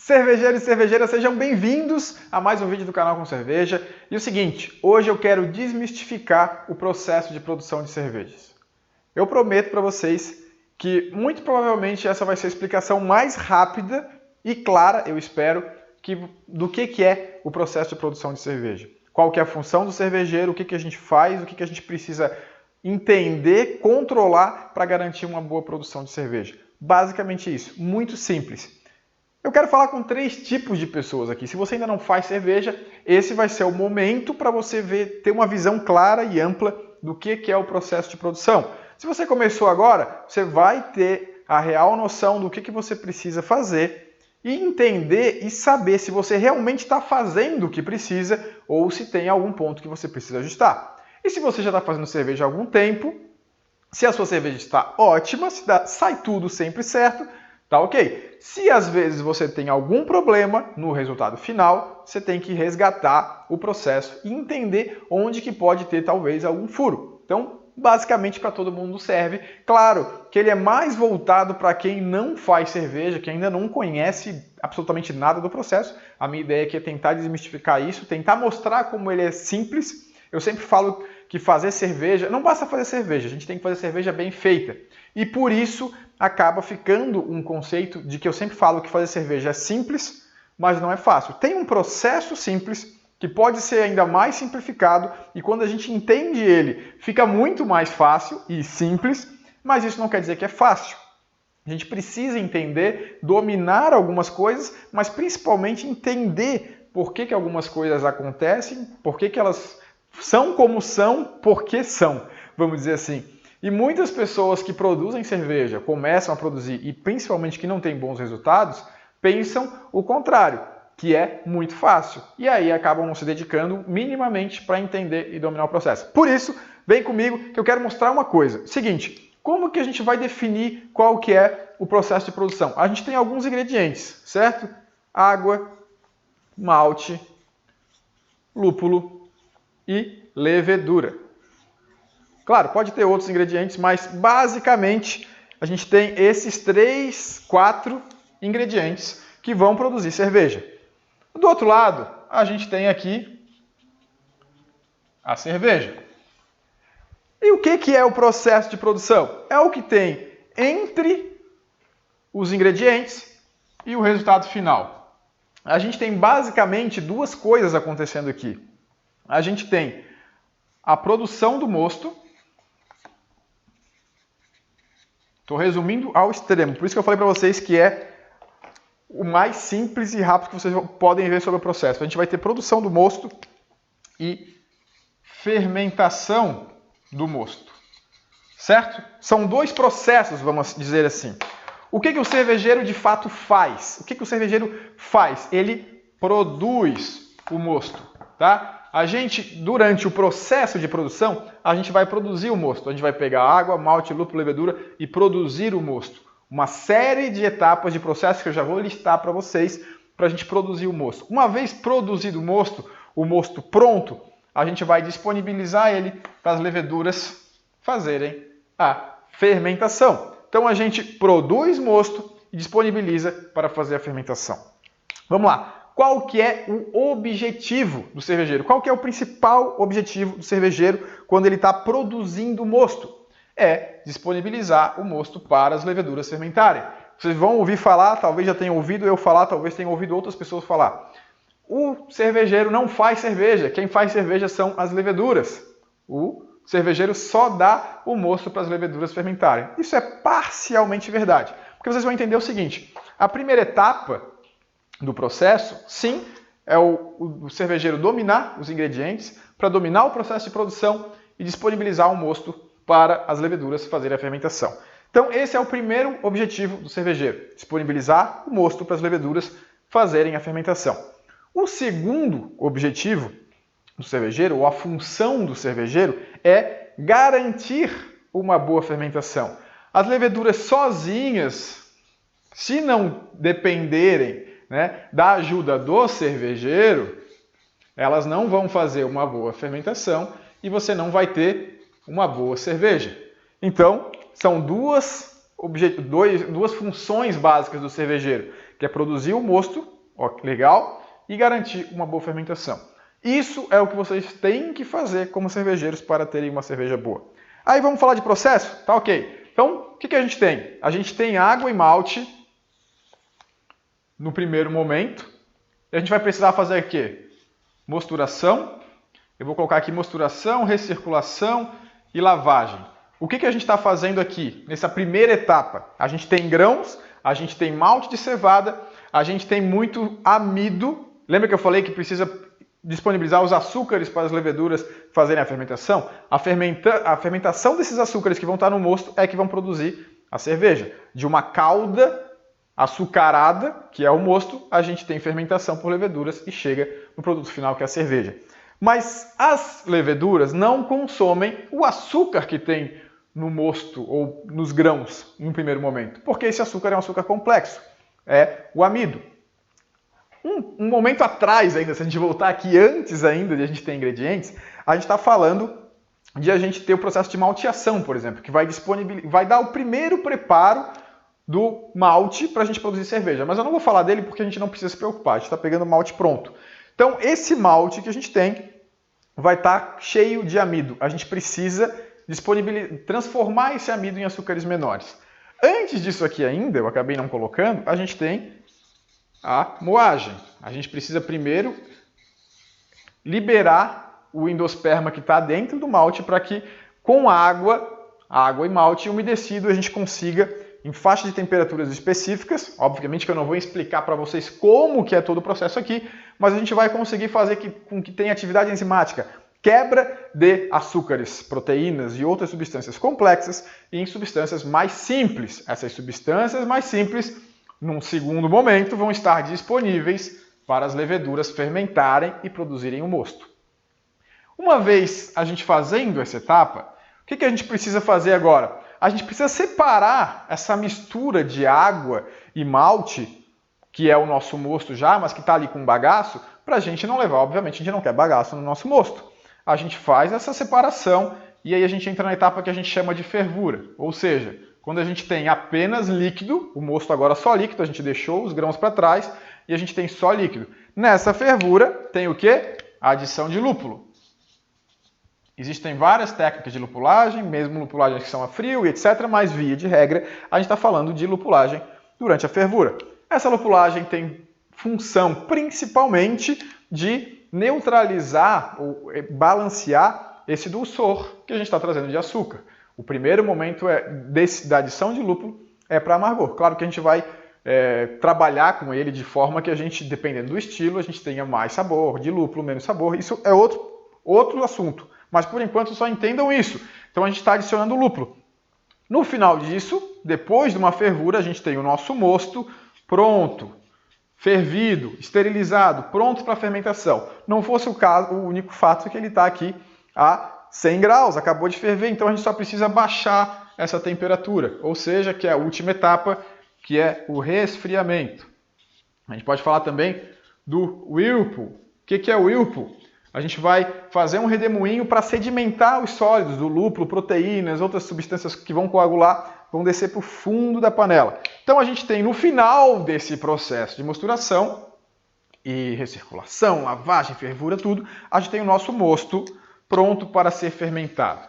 Cervejeiros e cervejeiras, sejam bem-vindos a mais um vídeo do canal Com Cerveja. E o seguinte, hoje eu quero desmistificar o processo de produção de cervejas. Eu prometo para vocês que muito provavelmente essa vai ser a explicação mais rápida e clara, eu espero, do que é o processo de produção de cerveja. Qual que é a função do cervejeiro, o que a gente faz, o que a gente precisa entender, controlar para garantir uma boa produção de cerveja. Basicamente isso, muito simples. Eu quero falar com 3 tipos de pessoas aqui. Se você ainda não faz cerveja, esse vai ser o momento para você ter uma visão clara e ampla do que é o processo de produção. Se você começou agora, você vai ter a real noção do que você precisa fazer e entender e saber se você realmente está fazendo o que precisa ou se tem algum ponto que você precisa ajustar. E se você já está fazendo cerveja há algum tempo, se a sua cerveja está ótima, sai tudo sempre certo, tá ok. Se às vezes você tem algum problema no resultado final, você tem que resgatar o processo e entender onde que pode ter talvez algum furo. Então, basicamente para todo mundo serve. Claro que ele é mais voltado para quem não faz cerveja, que ainda não conhece absolutamente nada do processo. A minha ideia aqui é tentar desmistificar isso, tentar mostrar como ele é simples. Eu sempre falo que fazer cerveja, não basta fazer cerveja, a gente tem que fazer cerveja bem feita. E por isso acaba ficando um conceito de que eu sempre falo que fazer cerveja é simples, mas não é fácil. Tem um processo simples que pode ser ainda mais simplificado e quando a gente entende ele, fica muito mais fácil e simples, mas isso não quer dizer que é fácil. A gente precisa entender, dominar algumas coisas, mas principalmente entender por que algumas coisas acontecem, por que elas são como são, porque são, vamos dizer assim. E muitas pessoas que produzem cerveja, começam a produzir e principalmente que não têm bons resultados, pensam o contrário, que é muito fácil. E aí acabam não se dedicando minimamente para entender e dominar o processo. Por isso, vem comigo que eu quero mostrar uma coisa. Seguinte, como que a gente vai definir qual que é o processo de produção? A gente tem alguns ingredientes, certo? Água, malte, lúpulo e levedura. Claro, pode ter outros ingredientes, mas basicamente a gente tem esses 3, 4 ingredientes que vão produzir cerveja. Do outro lado, a gente tem aqui a cerveja. E o que é o processo de produção? É o que tem entre os ingredientes e o resultado final. A gente tem basicamente 2 coisas acontecendo aqui. A gente tem a produção do mosto. Estou resumindo ao extremo, por isso que eu falei para vocês que é o mais simples e rápido que vocês podem ver sobre o processo. A gente vai ter produção do mosto e fermentação do mosto, certo? São 2 processos, vamos dizer assim. O que o cervejeiro de fato faz? O que o cervejeiro faz? Ele produz o mosto, tá? A gente, durante o processo de produção, a gente vai produzir o mosto. A gente vai pegar água, malte, lúpulo, levedura e produzir o mosto. Uma série de etapas de processo que eu já vou listar para vocês para a gente produzir o mosto. Uma vez produzido o mosto pronto, a gente vai disponibilizar ele para as leveduras fazerem a fermentação. Então a gente produz mosto e disponibiliza para fazer a fermentação. Vamos lá. Qual que é o objetivo do cervejeiro? Qual que é o principal objetivo do cervejeiro quando ele está produzindo mosto? É disponibilizar o mosto para as leveduras fermentarem. Vocês vão ouvir falar, talvez já tenham ouvido eu falar, talvez tenham ouvido outras pessoas falar. O cervejeiro não faz cerveja, quem faz cerveja são as leveduras. O cervejeiro só dá o mosto para as leveduras fermentarem. Isso é parcialmente verdade, porque vocês vão entender o seguinte, a primeira etapa do processo, sim, é o cervejeiro dominar os ingredientes para dominar o processo de produção e disponibilizar o mosto para as leveduras fazerem a fermentação. Então, esse é o primeiro objetivo do cervejeiro, disponibilizar o mosto para as leveduras fazerem a fermentação. O segundo objetivo do cervejeiro, ou a função do cervejeiro, é garantir uma boa fermentação. As leveduras sozinhas, se não dependerem da ajuda do cervejeiro, elas não vão fazer uma boa fermentação e você não vai ter uma boa cerveja. Então, são duas funções básicas do cervejeiro, que é produzir o mosto Ó, legal? E garantir uma boa fermentação. Isso é o que vocês têm que fazer como cervejeiros para terem uma cerveja boa. Aí vamos falar de processo? Tá ok. Então, o que a gente tem? A gente tem água e malte no primeiro momento. E a gente vai precisar fazer o quê? Mosturação. Eu vou colocar aqui mosturação, recirculação e lavagem. O que a gente está fazendo aqui nessa primeira etapa? A gente tem grãos, a gente tem malte de cevada, a gente tem muito amido. Lembra que eu falei que precisa disponibilizar os açúcares para as leveduras fazerem a fermentação? A fermentação desses açúcares que vão estar no mosto é que vão produzir a cerveja. De uma calda açucarada, que é o mosto, a gente tem fermentação por leveduras e chega no produto final, que é a cerveja. Mas as leveduras não consomem o açúcar que tem no mosto ou nos grãos em um primeiro momento, porque esse açúcar é um açúcar complexo, é o amido. Um momento atrás ainda, se a gente voltar aqui antes ainda de a gente ter ingredientes, a gente está falando de a gente ter o processo de malteação, por exemplo, que vai dar o primeiro preparo do malte para a gente produzir cerveja. Mas eu não vou falar dele porque a gente não precisa se preocupar, a gente está pegando o malte pronto. Então, esse malte que a gente tem vai estar cheio de amido. A gente precisa transformar esse amido em açúcares menores. Antes disso aqui ainda, eu acabei não colocando, a gente tem a moagem. A gente precisa primeiro liberar o endosperma que está dentro do malte para que com água e malte umedecido a gente consiga, em faixa de temperaturas específicas, obviamente que eu não vou explicar para vocês como que é todo o processo aqui, mas a gente vai conseguir fazer com que tenha atividade enzimática, quebra de açúcares, proteínas e outras substâncias complexas em substâncias mais simples. Essas substâncias mais simples, num segundo momento, vão estar disponíveis para as leveduras fermentarem e produzirem o mosto. Uma vez a gente fazendo essa etapa, o que a gente precisa fazer agora? A gente precisa separar essa mistura de água e malte, que é o nosso mosto já, mas que está ali com bagaço, para a gente não levar, obviamente, a gente não quer bagaço no nosso mosto. A gente faz essa separação e aí a gente entra na etapa que a gente chama de fervura. Ou seja, quando a gente tem apenas líquido, o mosto agora só líquido, a gente deixou os grãos para trás e a gente tem só líquido. Nessa fervura tem o quê? A adição de lúpulo. Existem várias técnicas de lupulagem, mesmo lupulagens que são a frio e etc., mas via de regra a gente está falando de lupulagem durante a fervura. Essa lupulagem tem função principalmente de neutralizar ou balancear esse dulçor que a gente está trazendo de açúcar. O primeiro momento da adição de lúpulo é para amargor. Claro que a gente vai trabalhar com ele de forma que a gente, dependendo do estilo, a gente tenha mais sabor, de lúpulo, menos sabor. Isso é outro assunto. Mas por enquanto só entendam isso. Então a gente está adicionando lúpulo. No final disso, depois de uma fervura, a gente tem o nosso mosto pronto, fervido, esterilizado, pronto para fermentação. Não fosse o caso, o único fato é que ele está aqui a 100 graus, acabou de ferver, então a gente só precisa baixar essa temperatura, ou seja, que é a última etapa, que é o resfriamento. A gente pode falar também do whirlpool. O que é o whirlpool? A gente vai fazer um redemoinho para sedimentar os sólidos do lúpulo, proteínas, outras substâncias que vão coagular, vão descer para o fundo da panela. Então a gente tem no final desse processo de mosturação e recirculação, lavagem, fervura, tudo, a gente tem o nosso mosto pronto para ser fermentado.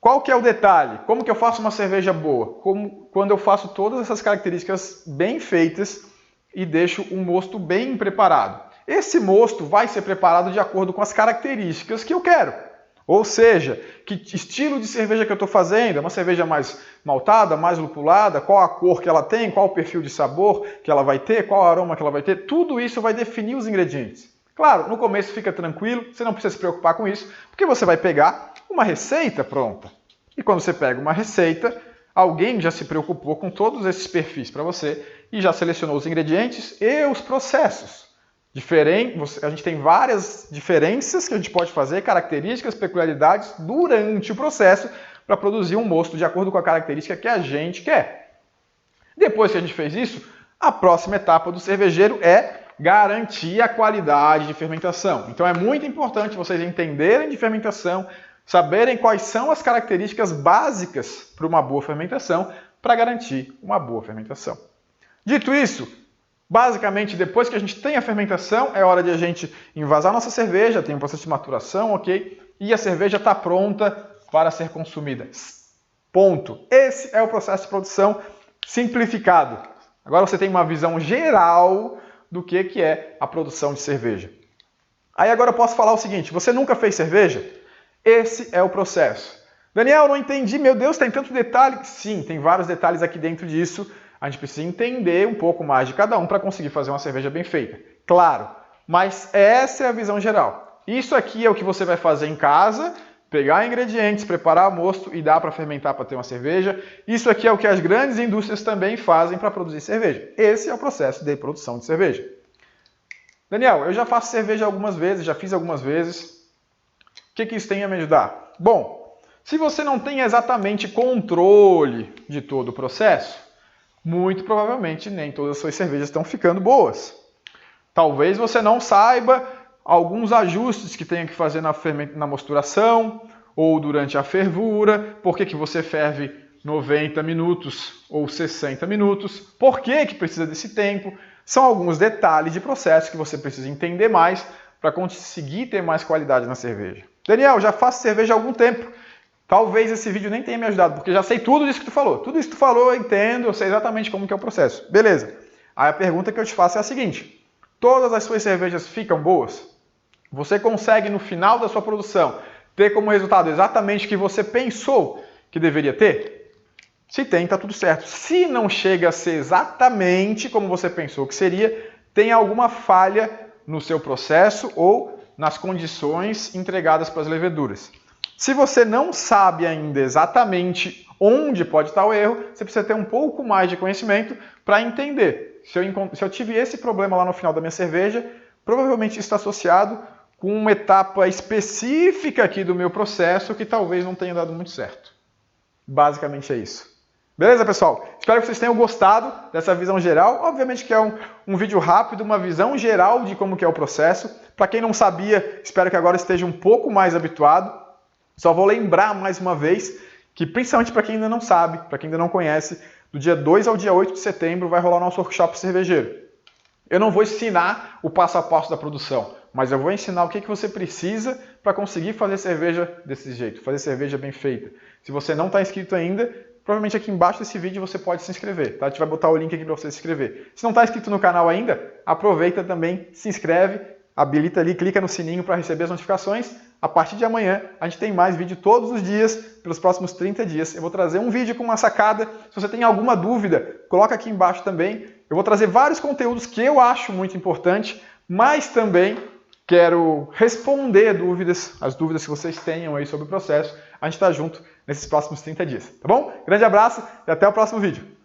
Qual que é o detalhe? Como que eu faço uma cerveja boa? Quando eu faço todas essas características bem feitas e deixo um mosto bem preparado. Esse mosto vai ser preparado de acordo com as características que eu quero. Ou seja, que estilo de cerveja que eu estou fazendo? É uma cerveja mais maltada, mais lupulada? Qual a cor que ela tem? Qual o perfil de sabor que ela vai ter? Qual o aroma que ela vai ter? Tudo isso vai definir os ingredientes. Claro, no começo fica tranquilo, você não precisa se preocupar com isso, porque você vai pegar uma receita pronta. E quando você pega uma receita, alguém já se preocupou com todos esses perfis para você e já selecionou os ingredientes e os processos. A gente tem várias diferenças que a gente pode fazer, características, peculiaridades durante o processo para produzir um mosto de acordo com a característica que a gente quer. Depois que a gente fez isso, a próxima etapa do cervejeiro é garantir a qualidade de fermentação. Então é muito importante vocês entenderem de fermentação, saberem quais são as características básicas para uma boa fermentação para garantir uma boa fermentação. Dito isso, Basicamente, depois que a gente tem a fermentação, é hora de a gente envasar nossa cerveja, tem um processo de maturação, ok? E a cerveja está pronta para ser consumida. Ponto. Esse é o processo de produção simplificado. Agora você tem uma visão geral do que é a produção de cerveja. Aí agora eu posso falar o seguinte, você nunca fez cerveja? Esse é o processo. Daniel, não entendi, meu Deus, tem tanto detalhe. Sim, tem vários detalhes aqui dentro disso. A gente precisa entender um pouco mais de cada um para conseguir fazer uma cerveja bem feita. Claro, mas essa é a visão geral. Isso aqui é o que você vai fazer em casa, pegar ingredientes, preparar mosto e dar para fermentar para ter uma cerveja. Isso aqui é o que as grandes indústrias também fazem para produzir cerveja. Esse é o processo de produção de cerveja. Daniel, eu já faço cerveja algumas vezes, já fiz algumas vezes. O que isso tem a me ajudar? Bom, se você não tem exatamente controle de todo o processo, muito provavelmente nem todas as suas cervejas estão ficando boas. Talvez você não saiba alguns ajustes que tenha que fazer na mosturação ou durante a fervura, por que você ferve 90 minutos ou 60 minutos, por que precisa desse tempo. São alguns detalhes de processo que você precisa entender mais para conseguir ter mais qualidade na cerveja. Daniel, já faço cerveja há algum tempo. Talvez esse vídeo nem tenha me ajudado, porque já sei tudo isso que tu falou. Tudo isso que tu falou, eu entendo, eu sei exatamente como que é o processo. Beleza. Aí a pergunta que eu te faço é a seguinte. Todas as suas cervejas ficam boas? Você consegue, no final da sua produção, ter como resultado exatamente o que você pensou que deveria ter? Se tem, está tudo certo. Se não chega a ser exatamente como você pensou que seria, tem alguma falha no seu processo ou nas condições entregadas para as leveduras. Se você não sabe ainda exatamente onde pode estar o erro, você precisa ter um pouco mais de conhecimento para entender. Se eu tive esse problema lá no final da minha cerveja, provavelmente isso está associado com uma etapa específica aqui do meu processo que talvez não tenha dado muito certo. Basicamente é isso. Beleza, pessoal? Espero que vocês tenham gostado dessa visão geral. Obviamente que é um vídeo rápido, uma visão geral de como que é o processo. Para quem não sabia, espero que agora esteja um pouco mais habituado. Só vou lembrar mais uma vez que, principalmente para quem ainda não sabe, para quem ainda não conhece, do dia 2 ao dia 8 de setembro vai rolar o nosso workshop cervejeiro. Eu não vou ensinar o passo a passo da produção, mas eu vou ensinar o que você precisa para conseguir fazer cerveja desse jeito, fazer cerveja bem feita. Se você não está inscrito ainda, provavelmente aqui embaixo desse vídeo você pode se inscrever, tá? A gente vai botar o link aqui para você se inscrever. Se não está inscrito no canal ainda, aproveita também, se inscreve, habilita ali, clica no sininho para receber as notificações. A partir de amanhã, a gente tem mais vídeo todos os dias, pelos próximos 30 dias. Eu vou trazer um vídeo com uma sacada. Se você tem alguma dúvida, coloca aqui embaixo também. Eu vou trazer vários conteúdos que eu acho muito importante, mas também quero responder as dúvidas que vocês tenham aí sobre o processo. A gente está junto nesses próximos 30 dias, tá bom? Grande abraço e até o próximo vídeo.